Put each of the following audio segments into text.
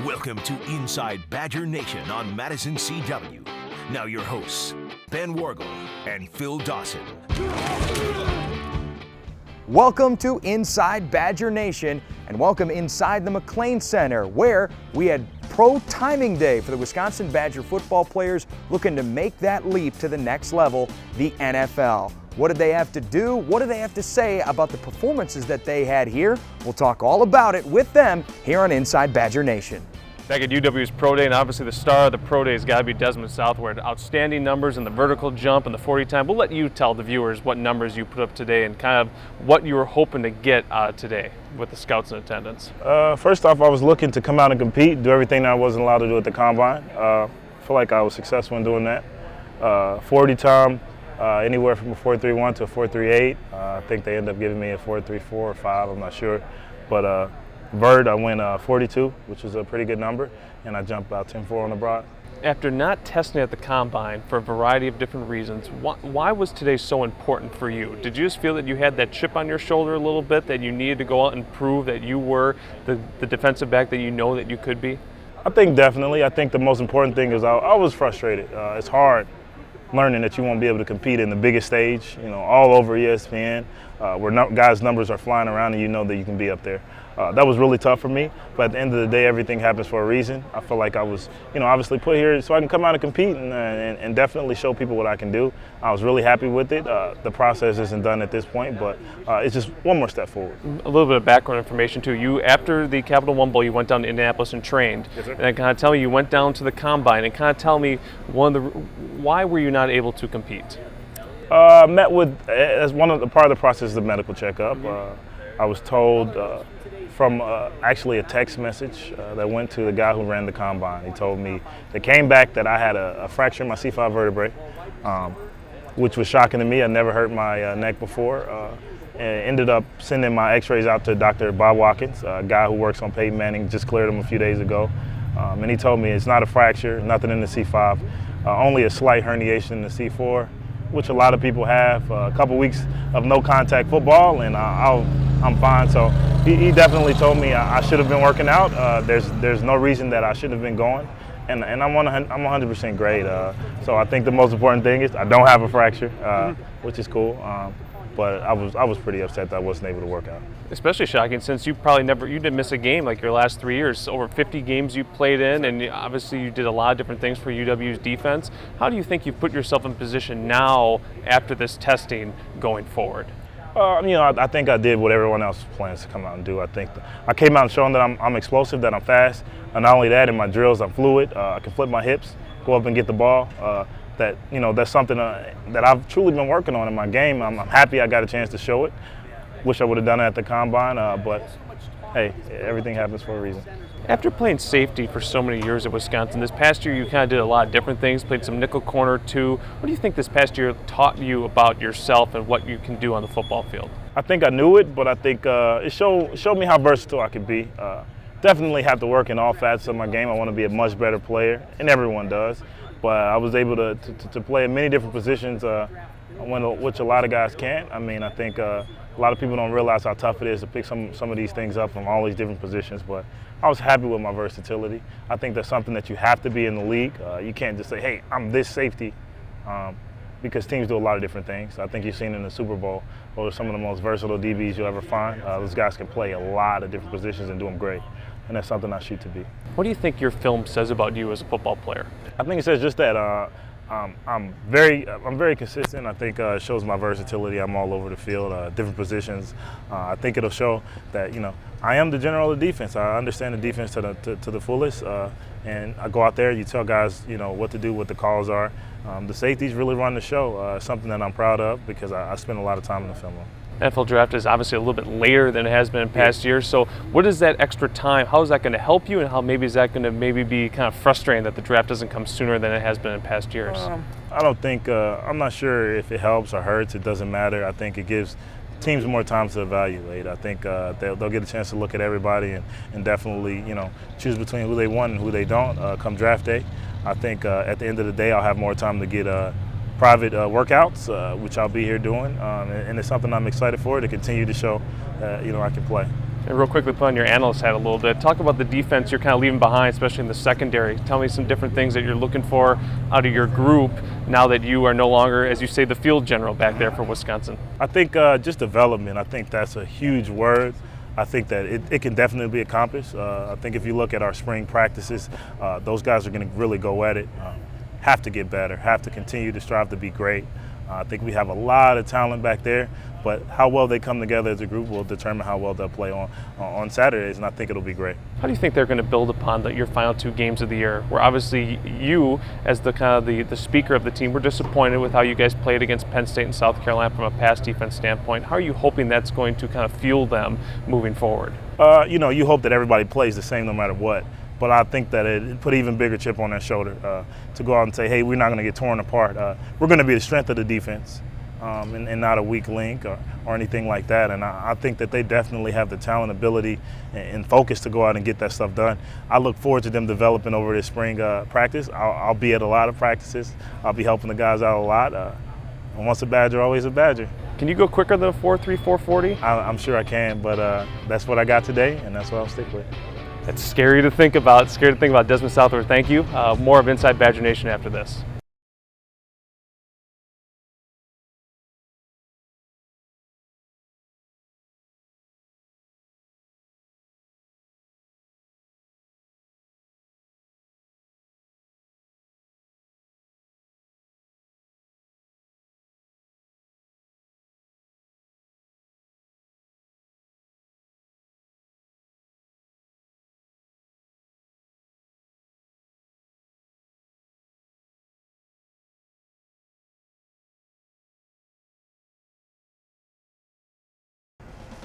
Welcome to Inside Badger Nation on Madison CW. Now your hosts, Ben Wargle and Phil Dawson. Welcome to Inside Badger Nation, and welcome inside the McLean Center, where we had Pro Timing Day for the Wisconsin Badger football players looking to make that leap to the next level, the NFL. What did they have to do? What do they have to say about the performances that they had here? We'll talk all about it with them here on Inside Badger Nation. Back at UW's Pro Day, and obviously the star of the Pro Day has got to be Desmond Southward. Outstanding numbers in the vertical jump and the 40 time. We'll let you tell the viewers what numbers you put up today and kind of what you were hoping to get today with the scouts in attendance. First off, I was looking to come out and compete, do everything that I wasn't allowed to do at the combine. I feel like I was successful in doing that. 40 time, anywhere from a 4.31 to a 4.38. I think they ended up giving me a 4.34 or 5, I'm not sure. But vert, I went 42, which is a pretty good number, and I jumped about 10.4 on the broad. After not testing at the combine for a variety of different reasons, why was today so important for you? Did you just feel that you had that chip on your shoulder a little bit, that you needed to go out and prove that you were the defensive back that you know that you could be? I think definitely. I think the most important thing is I was frustrated. It's hard learning that you won't be able to compete in the biggest stage, all over ESPN, where guys' numbers are flying around and you know that you can be up there. That was really tough for me, but at the end of the day, everything happens for a reason. I feel like I was, obviously put here so I can come out and compete and definitely show people what I can do. I was really happy with it. The process isn't done at this point, but it's just one more step forward. A little bit of background information too. You, after the Capital One Bowl, you went down to Indianapolis and trained. Yes, sir. And kind of tell me, you went down to the combine and kind of tell me why were you not able to compete? Met with, as part of the process, the medical checkup. I was told from actually a text message that went to the guy who ran the combine. He told me, they came back that I had a fracture in my C5 vertebrae, which was shocking to me. I never hurt my neck before. And ended up sending my x-rays out to Dr. Bob Watkins, a guy who works on Peyton Manning, just cleared him a few days ago. And he told me it's not a fracture, nothing in the C5, only a slight herniation in the C4, which a lot of people have. A couple weeks of no contact football, and I'm fine. So he definitely told me I should have been working out. There's no reason that I shouldn't have been going, and I'm 100% great. So I think the most important thing is I don't have a fracture, which is cool. But I was pretty upset that I wasn't able to work out. Especially shocking since you didn't miss a game like your last 3 years. Over 50 games you played in, and obviously you did a lot of different things for UW's defense. How do you think you've put yourself in position now after this testing going forward? I think I did what everyone else plans to come out and do. I think I came out and showing that I'm explosive, that I'm fast, and not only that, in my drills I'm fluid. I can flip my hips, go up and get the ball. That's something that I've truly been working on in my game. I'm happy I got a chance to show it. Wish I would have done it at the combine, but hey, everything happens for a reason. After playing safety for so many years at Wisconsin, this past year you kind of did a lot of different things, played some nickel corner too. What do you think this past year taught you about yourself and what you can do on the football field? I think I knew it, but I think it showed me how versatile I could be. Definitely have to work in all facets of my game. I want to be a much better player, and everyone does. But I was able to play in many different positions, which a lot of guys can't. I think a lot of people don't realize how tough it is to pick some of these things up from all these different positions. But I was happy with my versatility. I think that's something that you have to be in the league. You can't just say, hey, I'm this safety, because teams do a lot of different things. I think you've seen in the Super Bowl, those are some of the most versatile DBs you'll ever find. Those guys can play a lot of different positions and do them great. And that's something I shoot to be. What do you think your film says about you as a football player? I think it says just that I'm very consistent. I think it shows my versatility. I'm all over the field, different positions. I think it'll show that I am the general of the defense. I understand the defense to the fullest, and I go out there. You tell guys what to do, what the calls are. The safeties really run the show. Something that I'm proud of because I spend a lot of time in the film room. NFL draft is obviously a little bit later than it has been in past years. So what is that extra time? How is that going to help you, and how maybe is that going to be kind of frustrating that the draft doesn't come sooner than it has been in past years? I don't think I'm not sure if it helps or hurts. It doesn't matter. I think it gives teams more time to evaluate. I think they'll get a chance to look at everybody and definitely choose between who they want and who they don't come draft day. I think at the end of the day I'll have more time to get private workouts, which I'll be here doing, and it's something I'm excited for, to continue to show I can play. And real quickly, put on your analyst hat a little bit. Talk about the defense you're kind of leaving behind, especially in the secondary. Tell me some different things that you're looking for out of your group now that you are no longer, as you say, the field general back there for Wisconsin. I think just development. I think that's a huge word. I think that it can definitely be accomplished. I think if you look at our spring practices, those guys are going to really go at it. Have to get better, have to continue to strive to be great. I think we have a lot of talent back there, but how well they come together as a group will determine how well they'll play on Saturdays, and I think it'll be great. How do you think they're going to build upon your final 2 games of the year, where obviously you, as the kind of the speaker of the team, were disappointed with how you guys played against Penn State and South Carolina from a pass defense standpoint? How are you hoping that's going to kind of fuel them moving forward? You hope that everybody plays the same no matter what. But I think that it put an even bigger chip on their shoulder to go out and say, hey, we're not going to get torn apart. We're going to be the strength of the defense and not a weak link or anything like that. And I think that they definitely have the talent, ability, and focus to go out and get that stuff done. I look forward to them developing over this spring practice. I'll be at a lot of practices. I'll be helping the guys out a lot. And once a Badger, always a Badger. Can you go quicker than a 4.3, 4.40? I'm sure I can, but that's what I got today, and that's what I'll stick with. It's scary to think about. Desmond Southworth, thank you. More of Inside Badger Nation after this.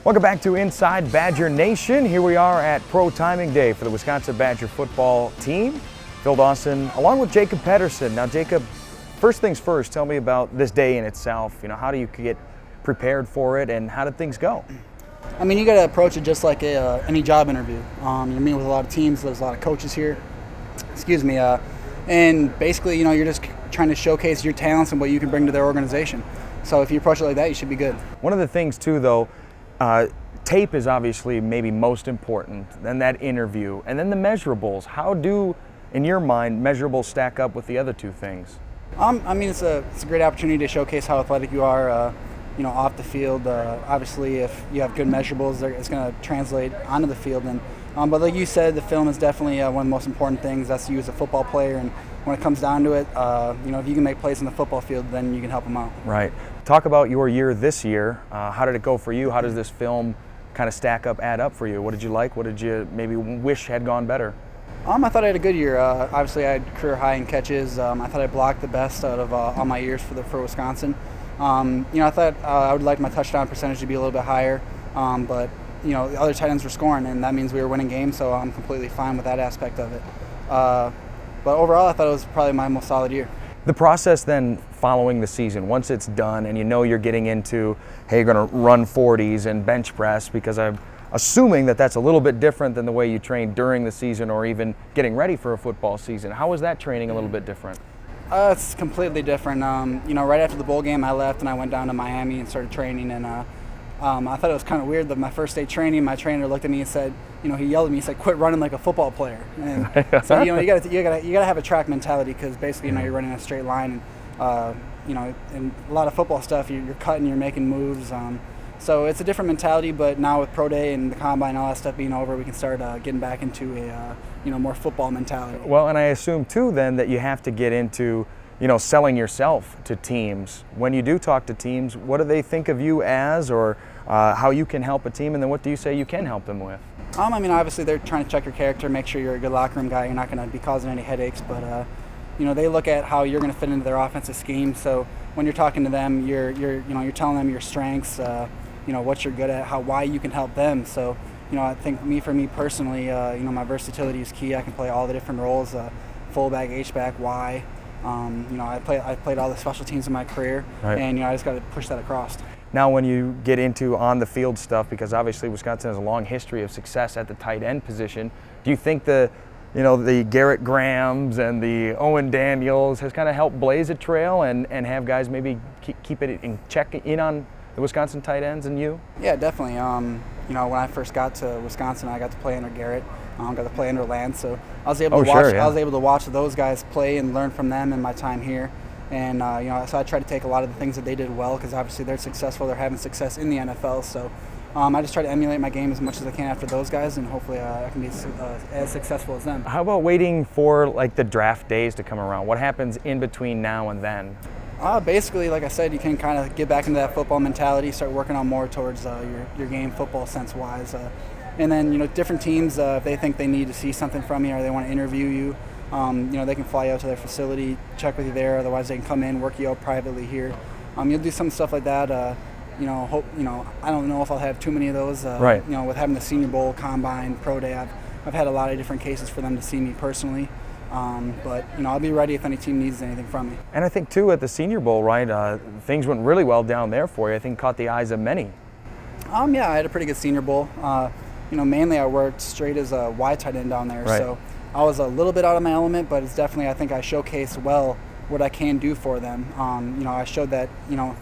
Welcome back to Inside Badger Nation. Here we are at Pro Timing Day for the Wisconsin Badger football team. Phil Dawson, along with Jacob Pedersen. Now, Jacob, first things first, tell me about this day in itself. How do you get prepared for it, and how did things go? I mean, you got to approach it just like any job interview. You're meeting with a lot of teams. There's a lot of coaches here. And basically, you're just trying to showcase your talents and what you can bring to their organization. So if you approach it like that, you should be good. One of the things, too, though, tape is obviously maybe most important, then that interview, and then the measurables. How do, in your mind, measurables stack up with the other 2 things? I mean, it's a great opportunity to showcase how athletic you are, off the field. Obviously, if you have good measurables, it's going to translate onto the field. But like you said, the film is definitely one of the most important things. That's you as a football player, and when it comes down to it, if you can make plays on the football field, then you can help them out. Right. Talk about your year this year. How did it go for you? How does this film kind of add up for you? What did you like? What did you maybe wish had gone better? I thought I had a good year. Obviously, I had career high in catches. I thought I blocked the best out of all my years for Wisconsin. I thought I would like my touchdown percentage to be a little bit higher, but the other tight ends were scoring, and that means we were winning games, so I'm completely fine with that aspect of it. But overall, I thought it was probably my most solid year. The process then following the season, once it's done and you're getting into, hey, you're going to run 40s and bench press, because I'm assuming that that's a little bit different than the way you train during the season or even getting ready for a football season. How was that training a little bit different? It's completely different. Right after the bowl game, I left and I went down to Miami and started training, and I thought it was kind of weird that my first day training, my trainer looked at me and said, he yelled at me, he said, "Quit running like a football player." And so you gotta have a track mentality, because basically you're running a straight line, and and a lot of football stuff you're cutting, you're making moves. So it's a different mentality, but now with pro day and the combine and all that stuff being over, we can start getting back into a more football mentality. Well, and I assume too then that you have to get into selling yourself to teams. When you do talk to teams, what do they think of you as, or how you can help a team, and then what do you say you can help them with? Obviously they're trying to check your character, make sure you're a good locker room guy, you're not going to be causing any headaches, but they look at how you're going to fit into their offensive scheme. So when you're talking to them, you're telling them your strengths, what you're good at, why you can help them. So I think for me personally, my versatility is key. I can play all the different roles, fullback, H-back, Y. I played all the special teams in my career, right. And I just got to push that across. Now, when you get into on-the-field stuff, because obviously Wisconsin has a long history of success at the tight end position, do you think the Garrett Grahams and the Owen Daniels has kind of helped blaze a trail and have guys maybe keep it in check in on the Wisconsin tight ends and you? Yeah, definitely. You know, when I first got to Wisconsin, I got to play under Garrett. Got to play under Lance, so I was able to watch. Sure, yeah. I was able to watch those guys play and learn from them in my time here. And you know, so I try to take a lot of the things that they did well, because obviously they're successful. They're having success in the NFL. So I just try to emulate my game as much as I can after those guys, and hopefully I can be as successful as them. How about waiting for like the draft days to come around? What happens in between now and then? Basically, like I said, you can kind of get back into that football mentality, start working on more towards your game, football sense-wise. And then, you know, different teams, if they think they need to see something from you or they want to interview you, you know, they can fly you out to their facility, check with you there. Otherwise, they can come in, work you out privately here. You'll do some stuff like that. You know, I don't know if I'll have too many of those. Right. You know, with having the Senior Bowl, Combine, Pro Day, I've had a lot of different cases for them to see me personally. But, you know, I'll be ready if any team needs anything from me. And I think, too, at the Senior Bowl, right, things went really well down there for you. I think caught the eyes of many. Yeah, I had a pretty good Senior Bowl. You know, mainly I worked straight as a wide tight end down there. Right. So I was a little bit out of my element, but it's definitely, I think I showcased well what I can do for them. You know, I showed that, you know,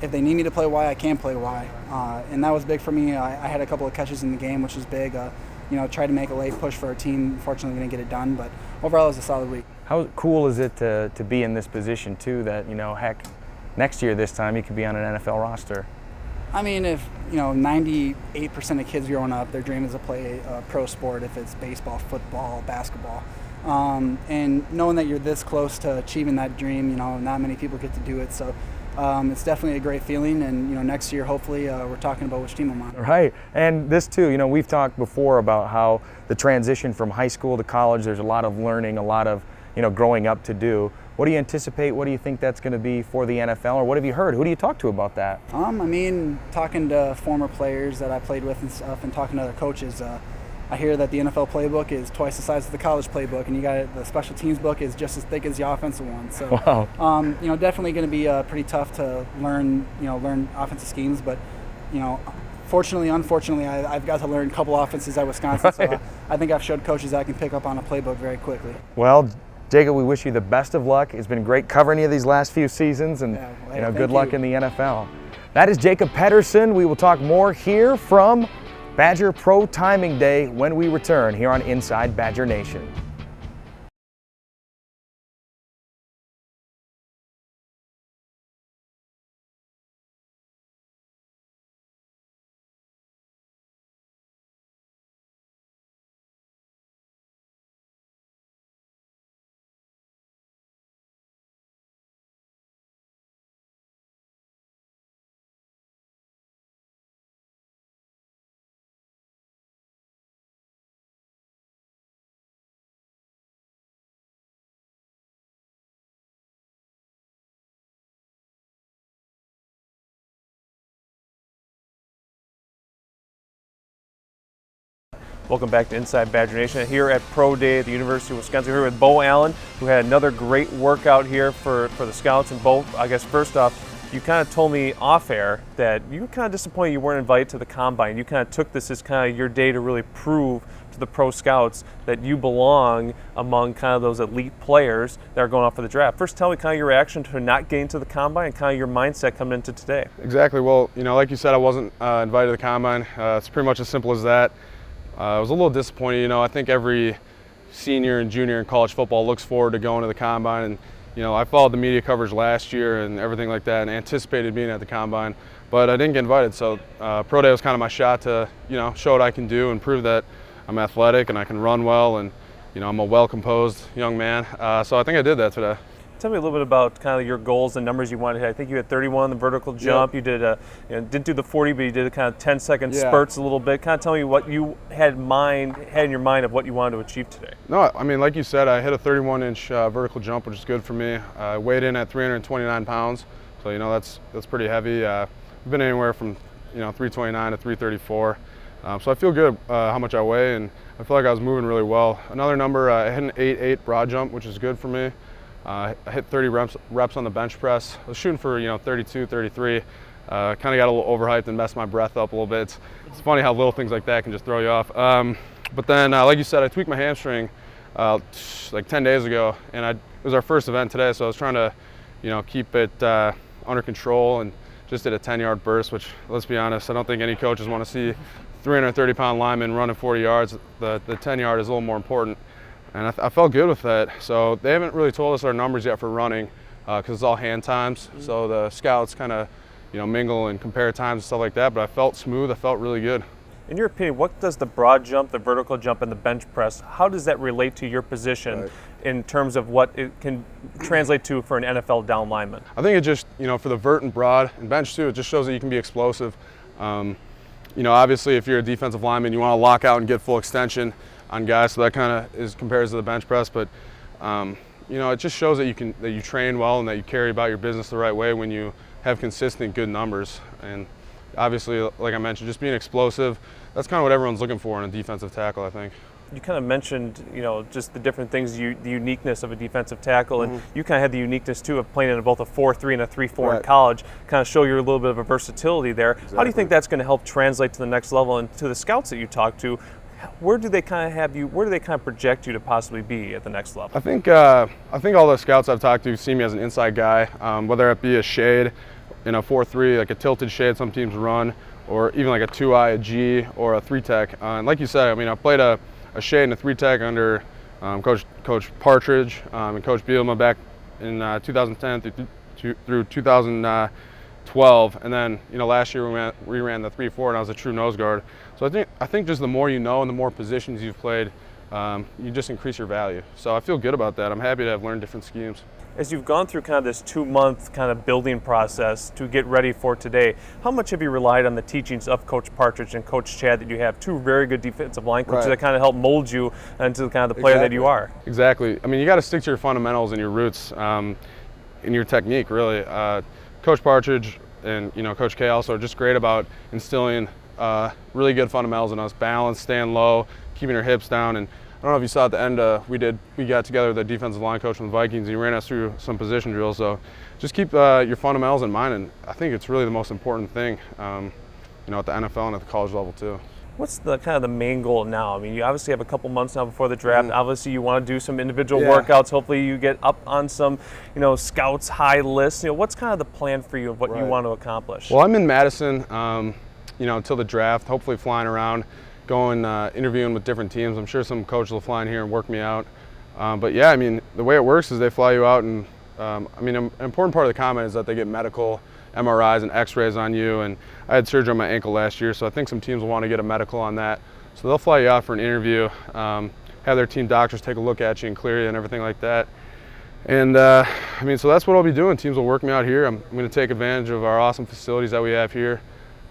if they need me to play Y, I can play Y. And that was big for me. I had a couple of catches in the game, which was big. You know, tried to make a late push for our team. Unfortunately, didn't get it done, but overall it was a solid week. How cool is it to be in this position, too, that, you know, heck, next year this time you could be on an NFL roster? I mean, if, you know, 98% of kids growing up, their dream is to play a pro sport, if it's baseball, football, basketball. And knowing that you're this close to achieving that dream, you know, not many people get to do it. So it's definitely a great feeling. And, you know, next year, hopefully, we're talking about which team I'm on. Right. And this, too, you know, we've talked before about how the transition from high school to college, there's a lot of learning, a lot of, you know, growing up to do. What do you anticipate? What do you think that's going to be for the NFL? Or what have you heard? Who do you talk to about that? I mean, talking to former players that I played with and stuff, and talking to other coaches, I hear that the NFL playbook is twice the size of the college playbook, and you got the special teams book is just as thick as the offensive one. So, wow. You know, definitely going to be pretty tough to learn offensive schemes. But, you know, unfortunately, I've got to learn a couple offenses at Wisconsin. Right. So I think I've showed coaches that I can pick up on a playbook very quickly. Well, Jacob, we wish you the best of luck. It's been great covering you these last few seasons, and you know, good luck in the NFL. That is Jacob Pedersen. We will talk more here from Badger Pro Timing Day when we return here on Inside Badger Nation. Welcome back to Inside Badger Nation here at Pro Day at the University of Wisconsin. We're here with Bo Allen, who had another great workout here for the Scouts. And Bo, I guess first off, you kind of told me off air that you were kind of disappointed you weren't invited to the Combine. You kind of took this as kind of your day to really prove to the pro scouts that you belong among kind of those elite players that are going off for the draft. First, tell me kind of your reaction to not getting to the Combine and kind of your mindset coming into today. Exactly. Well, you know, like you said, I wasn't invited to the Combine. It's pretty much as simple as that. I was a little disappointed. You know, I think every senior and junior in college football looks forward to going to the Combine. And, you know, I followed the media coverage last year and everything like that and anticipated being at the Combine, but I didn't get invited. So Pro Day was kind of my shot to, you know, show what I can do and prove that I'm athletic and I can run well and, you know, I'm a well-composed young man. So I think I did that today. Tell me a little bit about kind of your goals and numbers you wanted to hit. I think you had 31 on the vertical jump. Yep. You did didn't do the 40, but you did a kind of 10-second spurts a little bit. Kind of tell me what you had in your mind of what you wanted to achieve today. No, I mean, like you said, I hit a 31-inch vertical jump, which is good for me. I weighed in at 329 pounds, so you know that's pretty heavy. I've been anywhere from 329 to 334. So I feel good how much I weigh, and I feel like I was moving really well. Another number, I hit an 8.8 broad jump, which is good for me. I hit 30 reps on the bench press. I was shooting for 32, 33. Kind of got a little overhyped and messed my breath up a little bit. It's funny how little things like that can just throw you off. But then, like you said, I tweaked my hamstring like 10 days ago, and it was our first event today, so I was trying to keep it under control and just did a 10-yard burst, which, let's be honest, I don't think any coaches want to see 330-pound linemen running 40 yards. The 10-yard is a little more important. And I felt good with that. So they haven't really told us our numbers yet for running because it's all hand times. So the scouts kind of, mingle and compare times and stuff like that. But I felt smooth. I felt really good. In your opinion, what does the broad jump, the vertical jump, and the bench press, how does that relate to your position in terms of what it can translate to for an NFL down lineman? I think it just, for the vert and broad and bench too, it just shows that you can be explosive. Obviously if you're a defensive lineman, you want to lock out and get full extension on guys, so that kind of compares to the bench press. But it just shows that you train well and that you carry about your business the right way when you have consistent good numbers. And obviously, like I mentioned, just being explosive, that's kind of what everyone's looking for in a defensive tackle, I think. You kind of mentioned, just the different things, the uniqueness of a defensive tackle, and you kind of had the uniqueness too of playing in both a 4-3 and a 3-4 in college, kind of show you a little bit of a versatility there. Exactly. How do you think that's going to help translate to the next level? And to the scouts that you talk to, where do they kind of project you to possibly be at the next level? I think all the scouts I've talked to see me as an inside guy, whether it be a shade in a 4-3, like a tilted shade some teams run, or even like a 2-eye, a G, or a 3-tech. And like you said, I played a shade and a 3-tech under Coach Partridge and Coach Bielema back in 2010 through 2012, and then last year we ran the 3-4 and I was a true nose guard. So I think just the more you know and the more positions you've played, you just increase your value. So I feel good about that. I'm happy to have learned different schemes. As you've gone through kind of this 2-month kind of building process to get ready for today, how much have you relied on the teachings of Coach Partridge and Coach Chad that you have, two very good defensive line coaches that kind of help mold you into kind of the player that you are? Exactly. You got to stick to your fundamentals and your roots in your technique, really. Coach Partridge and Coach K also are just great about instilling really good fundamentals in us: balance, staying low, keeping your hips down. And I don't know if you saw at the end, we got together with the defensive line coach from the Vikings, and he ran us through some position drills. So just keep your fundamentals in mind, and I think it's really the most important thing, at the NFL and at the college level too. What's the kind of the main goal now? You obviously have a couple months now before the draft. Obviously, you want to do some individual workouts. Hopefully, you get up on some, scouts' high lists. What's kind of the plan for you of what you want to accomplish? Well, I'm in Madison, until the draft. Hopefully, flying around, going interviewing with different teams. I'm sure some coaches will fly in here and work me out. But yeah, the way it works is they fly you out, and an important part of the combine is that they get medical, MRIs and X-rays on you, and I had surgery on my ankle last year, so I think some teams will want to get a medical on that. So they'll fly you out for an interview, have their team doctors take a look at you and clear you and everything like that. And so that's what I'll be doing. Teams will work me out here. I'm going to take advantage of our awesome facilities that we have here,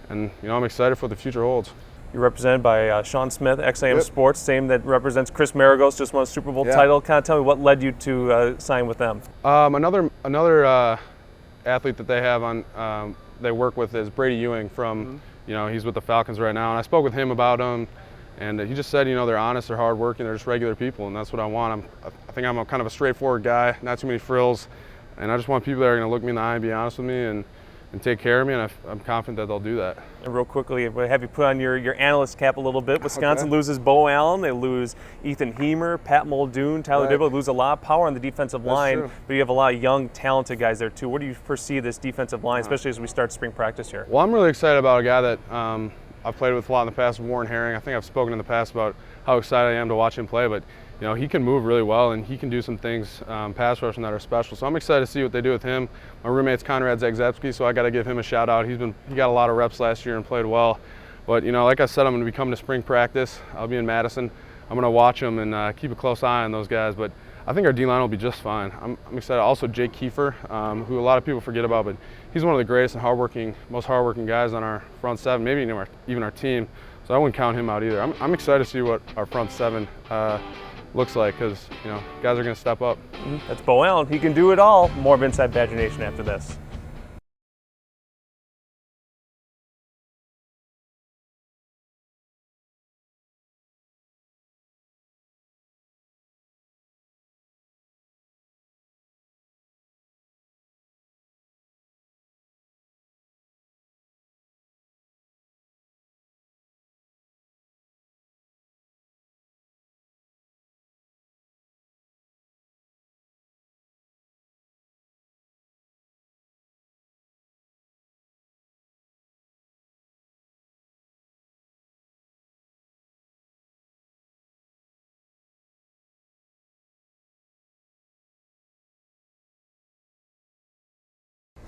and I'm excited for what the future holds. You're represented by Sean Smith, XAM Sports, same that represents Chris Maragos, just won a Super Bowl title. Kind of tell me what led you to sign with them. Another athlete that they have on, they work with is Brady Ewing from, he's with the Falcons right now, and I spoke with him about him, and he just said, they're honest, they're hardworking, they're just regular people, and that's what I want. I think I'm kind of a straightforward guy, not too many frills, and I just want people that are going to look me in the eye and be honest with me and take care of me, and I'm confident that they'll do that. And real quickly, we'll have you put on your analyst cap a little bit. Wisconsin loses Bo Allen, they lose Ethan Hemer, Pat Muldoon, Tyler Dibble, lose a lot of power on the defensive line, but you have a lot of young, talented guys there too. What do you foresee this defensive line, especially as we start spring practice here? Well, I'm really excited about a guy that I've played with a lot in the past, Warren Herring. I think I've spoken in the past about how excited I am to watch him play, but he can move really well, and he can do some things pass rushing that are special. So I'm excited to see what they do with him. My roommate's Conrad Zagzebski, so I got to give him a shout out. He got a lot of reps last year and played well. But like I said, I'm going to be coming to spring practice. I'll be in Madison. I'm going to watch them and keep a close eye on those guys. But I think our D-line will be just fine. I'm excited. Also, Jake Kiefer, who a lot of people forget about, but he's one of the greatest and most hardworking guys on our front seven, maybe even our team. So I wouldn't count him out either. I'm excited to see what our front seven looks like, because guys are going to step up. That's Bo Allen. He can do it all. More of Inside Badger Nation after this.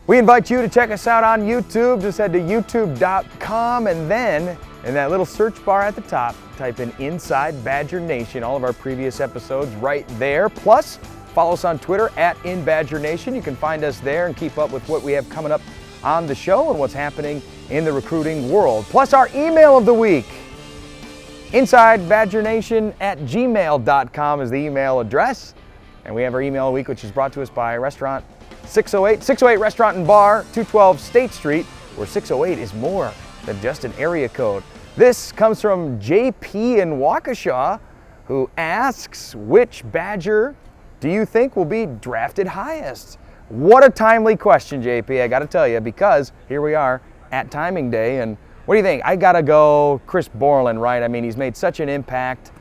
We invite you to check us out on YouTube. Just head to youtube.com and then in that little search bar at the top, type in Inside Badger Nation. All of our previous episodes right there. Plus, follow us on Twitter at InBadgerNation. You can find us there and keep up with what we have coming up on the show and what's happening in the recruiting world. Plus, our email of the week. InsideBadgerNation@gmail.com is the email address. And we have our email of the week, which is brought to us by Restaurant 608 Restaurant and Bar, 212 State Street, where 608 is more than just an area code. This comes from JP in Waukesha, who asks, which Badger do you think will be drafted highest? What a timely question, JP, I got to tell you, because here we are at timing day. And what do you think? I got to go Chris Borland, right? I mean, he's made such an impact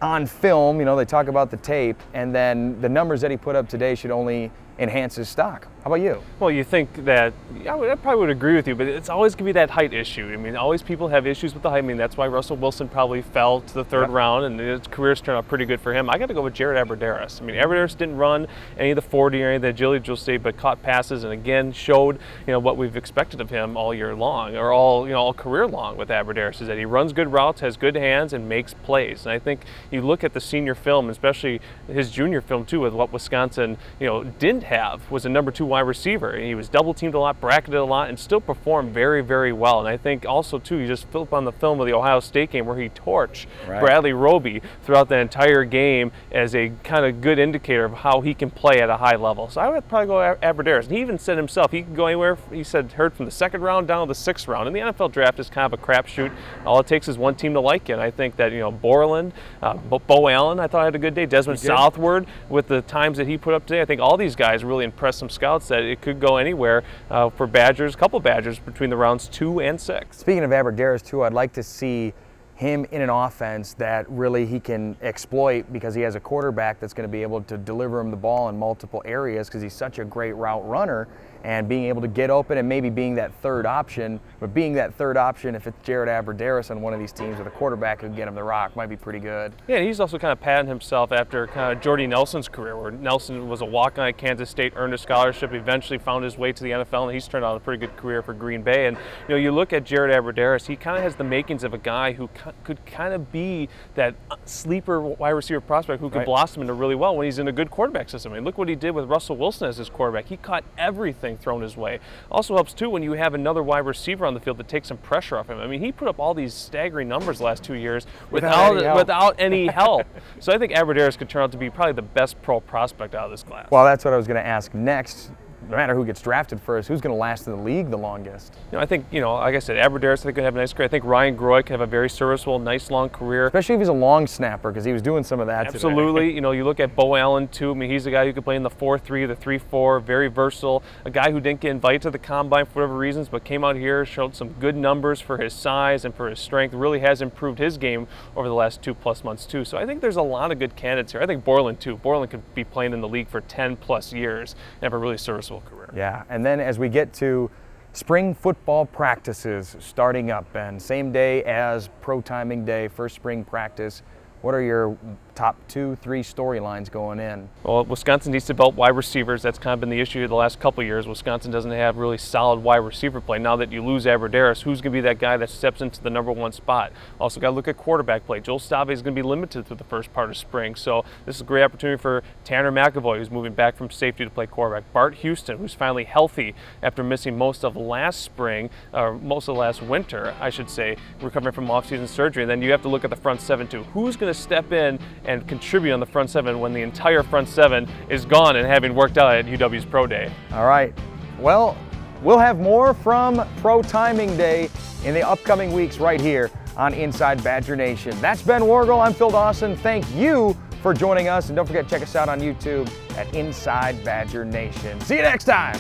on film. You know, they talk about the tape, and then the numbers that he put up today should only enhance his stock. How about you? Well, you think that, I probably would agree with you, but it's always going to be that height issue. I mean, always people have issues with the height. I mean, that's why Russell Wilson probably fell to the third round, and his career's turned out pretty good for him. I got to go with Jared Abbrederis. I mean, Abbrederis didn't run any of the 40 or any of the agility drill state, but caught passes and again showed, what we've expected of him all year long, or all career long with Abbrederis, is that he runs good routes, has good hands, and makes plays. And I think you look at the senior film, especially his junior film too, with what Wisconsin, didn't have, was a number 2 wide receiver. And he was double teamed a lot, bracketed a lot, and still performed very, very well. And I think also too, you just flip on the film of the Ohio State game where he torched Bradley Roby throughout the entire game as a kind of good indicator of how he can play at a high level. So I would probably go Abbrederis. And he even said himself, he could go anywhere, he said, heard from the 2nd round down to the 6th round. And the NFL draft is kind of a crapshoot. All it takes is one team to like you. And I think that, Borland, Bo Allen, I thought had a good day. Desmond Southward, with the times that he put up today, I think all these guys really impressed some scouts that it could go anywhere for Badgers, a couple Badgers between the rounds 2 and 6. Speaking of Abbrederis too, I'd like to see him in an offense that really he can exploit, because he has a quarterback that's going to be able to deliver him the ball in multiple areas, because he's such a great route runner, and being able to get open and maybe being that third option. But being that third option, if it's Jared Abbrederis on one of these teams with a quarterback who can get him the rock, might be pretty good. Yeah, he's also kind of patting himself after kind of Jordy Nelson's career, where Nelson was a walk-on at Kansas State, earned a scholarship, eventually found his way to the NFL, and he's turned out a pretty good career for Green Bay. And you look at Jared Abbrederis, he kind of has the makings of a guy who could kind of be that sleeper wide receiver prospect who could blossom into really well when he's in a good quarterback system. I mean, look what he did with Russell Wilson as his quarterback. He caught everything thrown his way. Also helps too when you have another wide receiver on the field that takes some pressure off him. I mean, he put up all these staggering numbers the last 2 years without any help. So I think Abbrederis could turn out to be probably the best pro prospect out of this class. Well, that's what I was going to ask next. No matter who gets drafted first, who's going to last in the league the longest? I think, like I said, Abbrederis, I think, could have a nice career. I think Ryan Groy could have a very serviceable, nice long career. Especially if he's a long snapper, because he was doing some of that Absolutely. today. You look at Bo Allen, too. I mean, he's a guy who could play in the 4-3, the 3-4, very versatile. A guy who didn't get invited to the Combine for whatever reasons, but came out here, showed some good numbers for his size and for his strength. Really has improved his game over the last 2+ months, too. So I think there's a lot of good candidates here. I think Borland, too. Borland could be playing in the league for 10+ years and have a really serviceable career. Yeah. And then as we get to spring football practices starting up, and same day as pro timing day, first spring practice, what are your top 2-3 storylines going in? Well, Wisconsin needs to develop wide receivers. That's kind of been the issue the last couple of years. Wisconsin doesn't have really solid wide receiver play. Now that you lose Abbrederis, who's going to be that guy that steps into the number 1 spot? Also got to look at quarterback play. Joel Stave is going to be limited through the first part of spring, so this is a great opportunity for Tanner McAvoy, who's moving back from safety to play quarterback. Bart Houston, who's finally healthy after missing most of last spring, or most of last winter, I should say, recovering from off-season surgery. And then you have to look at the front 7 too. Who's going to step in and contribute on the front 7 when the entire front 7 is gone and having worked out at UW's Pro Day? All right. Well, we'll have more from Pro Timing Day in the upcoming weeks right here on Inside Badger Nation. That's Ben Wargel. I'm Phil Dawson. Thank you for joining us. And don't forget to check us out on YouTube at Inside Badger Nation. See you next time.